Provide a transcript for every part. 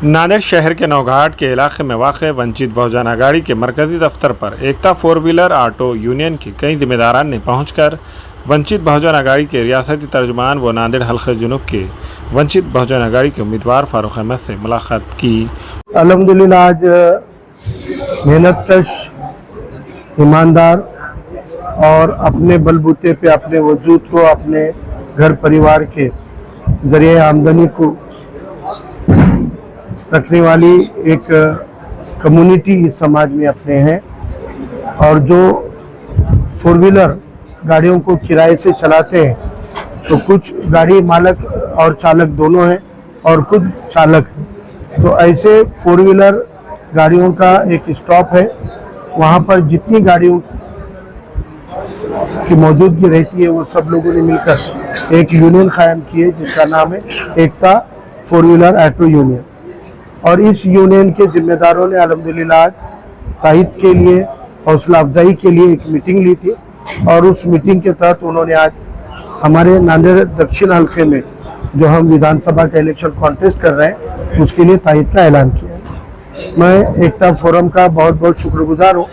नांदेड़ शहर के नौघाट के इलाके में वाक़ वंचित बहुजन आघाड़ी के मरकजी दफ्तर पर एकता 4 व्हीलर ऑटो यूनियन के कई जिम्मेदारान ने पहुंचकर वंचित बहुजन आघाड़ी के रियासती तर्जुमान व नांदेड़ हल्के जुनूब के वंचित बहुजन आघाड़ी के उम्मीदवार फारूक अहमद से मुलाकात की। अल्हम्दुलिल्लाह आज मेहनतकश, ईमानदार और अपने बलबूते पे अपने वजूद को, अपने घर परिवार के जरिए आमदनी को रखने वाली एक कम्युनिटी इस समाज में अपने हैं और जो 4 व्हीलर गाड़ियों को किराए से चलाते हैं, तो कुछ गाड़ी मालक और चालक दोनों हैं और खुद चालक हैं। तो ऐसे 4 व्हीलर गाड़ियों का एक स्टॉप है, वहाँ पर जितनी गाड़ियों की मौजूदगी रहती है वो सब लोगों ने मिलकर एक यूनियन कायम की है जिसका नाम है एकता 4 व्हीलर ऑटो यूनियन। और इस यूनियन के जिम्मेदारों ने अल्हम्दुलिल्लाह आज तायद के लिए, हौसला अफजाई के लिए एक मीटिंग ली थी और उस मीटिंग के तहत उन्होंने आज हमारे नांदेड़ दक्षिण हल्के में जो हम विधानसभा का इलेक्शन कॉन्टेस्ट कर रहे हैं उसके लिए तायद का ऐलान किया। मैं एकता फोरम का बहुत बहुत शुक्रगुजार हूँ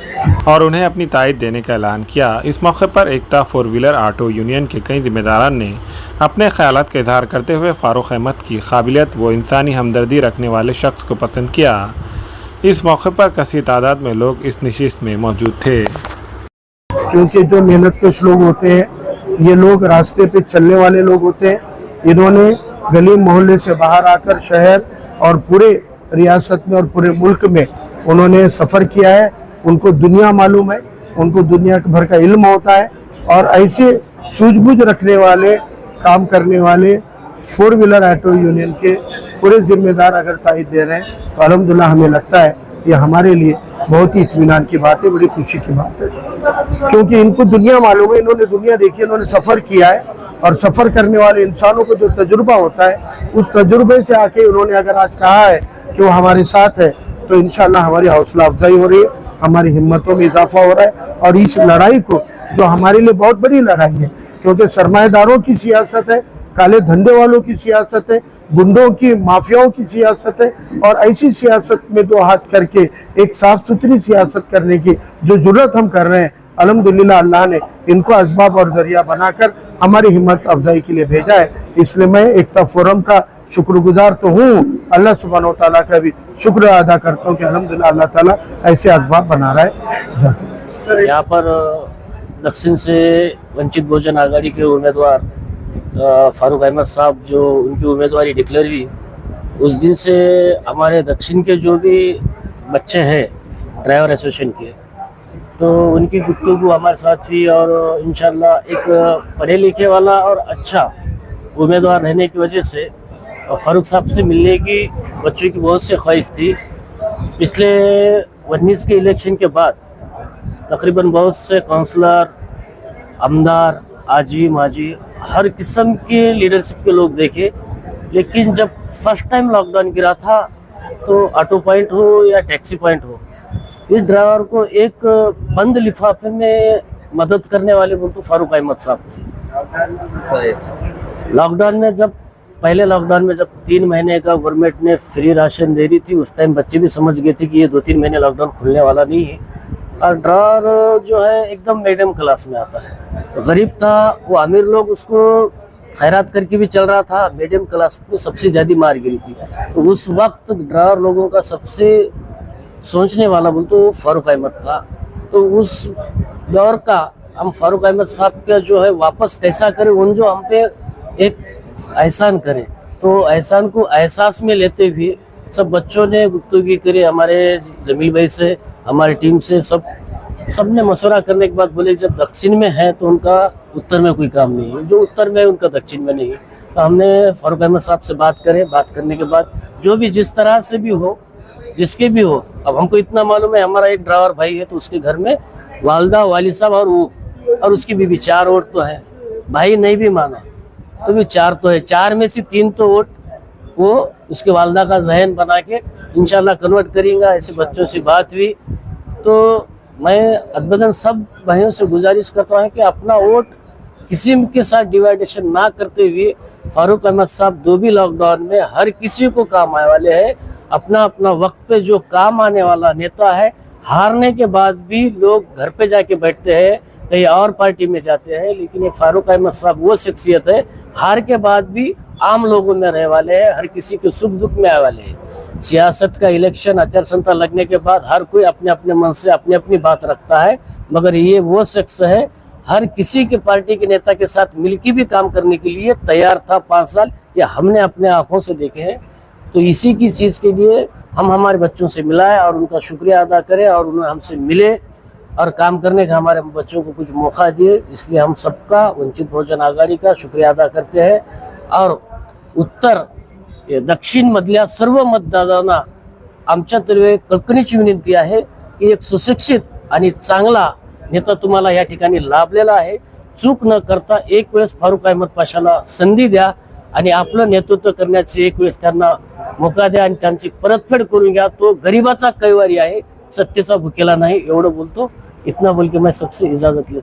और उन्हें अपनी तायद देने का ऐलान किया। इस मौके पर एकता 4 व्हीलर ऑटो यूनियन के कई जिम्मेदारान ने अपने ख्यालात का इजहार करते हुए फारूक अहमद की काबिलियत व इंसानी हमदर्दी रखने वाले शख्स को पसंद किया। इस मौके पर कसीर तादाद में लोग इस नशिस्त में मौजूद थे। क्योंकि जो मेहनतकश लोग होते हैं, ये लोग रास्ते पे चलने वाले लोग होते हैं। इन्होंने गली मोहल्ले से बाहर आकर शहर और पूरे रियासत में और पूरे मुल्क में उन्होंने सफ़र किया है। उनको दुनिया मालूम है, उनको दुनिया भर का इल्म होता है और ऐसे सूझबूझ रखने वाले, काम करने वाले 4 व्हीलर ऑटो यूनियन के पूरे जिम्मेदार अगर तायद दे रहे हैं तो अल्हम्दुलिल्लाह हमें लगता है ये हमारे लिए बहुत ही इत्मीनान की बात है, बड़ी खुशी की बात है। क्योंकि इनको दुनिया मालूम है, इन्होंने दुनिया देखी, इन्होंने सफ़र किया है और सफ़र करने वाले इंसानों को जो तजुर्बा होता है उस तजुर्बे से आके उन्होंने अगर आज कहा है कि वो हमारे साथ है तो इंशाल्लाह हमारी हौसला अफजाई हो रही है, हमारी हिम्मतों में इजाफा हो रहा है। और इस लड़ाई को, जो हमारे लिए बहुत बड़ी लड़ाई है, क्योंकि सरमाएदारों की सियासत है, काले धंधे वालों की सियासत है, गुंडों की, माफियाओं की सियासत है और ऐसी सियासत में 2 हाथ करके एक साफ सुथरी सियासत करने की जो जुर्रत हम कर रहे हैं, अल्हम्दुलिल्लाह अल्लाह ने इनको असबाब और जरिया बनाकर हमारी हिम्मत अफजाई के लिए भेजा है। इसलिए मैं एकता फोरम का शुक्रगुजार तो हूँ, अल्लाह सुब्हानो तआला का भी शुक्र अदा करता हूँ कि अल्हम्दुलिल्लाह अल्लाह ताला ऐसे असबाब बना रहा है। यहाँ पर दक्षिण से वंचित बहुजन आघाड़ी के उम्मीदवार फारूक अहमद साहब जो उनकी उम्मीदवारी डिक्लेयर हुई, उस दिन से हमारे दक्षिण के जो भी बच्चे हैं ड्राइवर एसोसिएशन के, तो उनकी गुफ्तगू हमारे साथ हुई और इंशाल्लाह एक पढ़े लिखे वाला और अच्छा उम्मीदवार रहने की वजह से फारूक साहब से मिलने की बच्चों की बहुत से ख्वाहिश थी। पिछले 19 के इलेक्शन के बाद तकरीबन बहुत से काउंसलर, आमदार, आजी माजी, हर किस्म के लीडरशिप के लोग देखे, लेकिन जब फर्स्ट टाइम लॉकडाउन गिरा था तो ऑटो पॉइंट हो या टैक्सी पॉइंट हो, इस ड्राइवर को एक बंद लिफाफे में मदद करने वाले बोल तो फारूक अहमद साहब थे। लॉकडाउन में जब पहले लॉकडाउन में जब 3 महीने का गवर्नमेंट ने फ्री राशन दे रही थी, उस टाइम बच्चे भी समझ गए थे कि ये 2-3 महीने लॉकडाउन खुलने वाला नहीं है। और ड्राइवर जो है एकदम मीडियम क्लास में आता है, गरीब था वो, अमीर लोग उसको खैरात करके भी चल रहा था, मीडियम क्लास को सबसे ज़्यादा मार गिरी थी। तो उस वक्त ड्राइवर लोगों का सबसे सोचने वाला बोल तो फारूक अहमद था। तो उस दौर का हम फारूक अहमद साहब का जो है वापस कैसा करें, उन जो हम पे एक एहसान करें, तो एहसान को एहसास में लेते हुए सब बच्चों ने गुफ्तगू करी, हमारे जमील भाई से, हमारी टीम से, सबने मशवरा करने के बाद बोले जब दक्षिण में है तो उनका उत्तर में कोई काम नहीं है, जो उत्तर में है उनका दक्षिण में नहीं है। तो हमने फारूक अहमद साहब से बात करने के बाद जो भी जिस तरह से भी हो, जिसके भी हो, अब हमको इतना मालूम है हमारा एक ड्राइवर भाई है तो उसके घर में वालदा, वालिद साहब और वो और उसकी बीवी 4 वोट तो है, भाई नहीं भी माना तो भी 4 तो है, 4 में से 3 तो वोट वो उसके वालदा का जहन बना के इंशाल्लाह कन्वर्ट करेंगे। ऐसे बच्चों से बात हुई तो मैं अदबदन सब भाइयों से गुजारिश करता हूँ कि अपना वोट किसी के साथ डिवाइडेशन ना करते हुए फारूक अहमद साहब जो भी लॉकडाउन में हर किसी को काम आने वाले हैं, अपना अपना वक्त पे जो काम आने वाला नेता है, हारने के बाद भी लोग घर पे जाके बैठते हैं, कहीं और पार्टी में जाते हैं, लेकिन ये फारूक अहमद साहब वो शख्सियत है हार के बाद भी आम लोगों में रहने वाले हैं, हर किसी के सुख दुख में आने वाले हैं। सियासत का इलेक्शन आचार संहिता लगने के बाद हर कोई अपने अपने मन से अपनी अपनी बात रखता है, मगर ये वो शख्स है हर किसी के पार्टी के नेता के साथ मिलकर भी काम करने के लिए तैयार था। 5 साल ये हमने अपने आंखों से देखे हैं। तो इसी की चीज़ के लिए हम हमारे बच्चों से मिलाएं और उनका शुक्रिया अदा करें और उन्हें हमसे मिले और काम करने का हमारे बच्चों को कुछ मौका दिए। इसलिए हम सबका वंचित बहुजन आघाडी का शुक्रिया अदा करते हैं और उत्तर दक्षिण मधल्या सर्व मतदारांना आमच्यातर्फे कळकळीची विनंती आहे की एक सुशिक्षित आणि चांगला नेता तुम्हाला या ठिकाणी लाभलेला आहे। चूक न करता एक वेळेस फारूक अहमद पाशाला संधी द्या आणि आपलं नेतृत्व करण्याची एक वेळेस त्यांना मौका द्या आणि त्यांची परतफेड करून घ्या। तो गरिबाचा कैवारी आहे, सत्तेचा भुकेला नाही, एवढं बोलतो। इतना बोल के मैं सबसे इजाजत लेता हूं।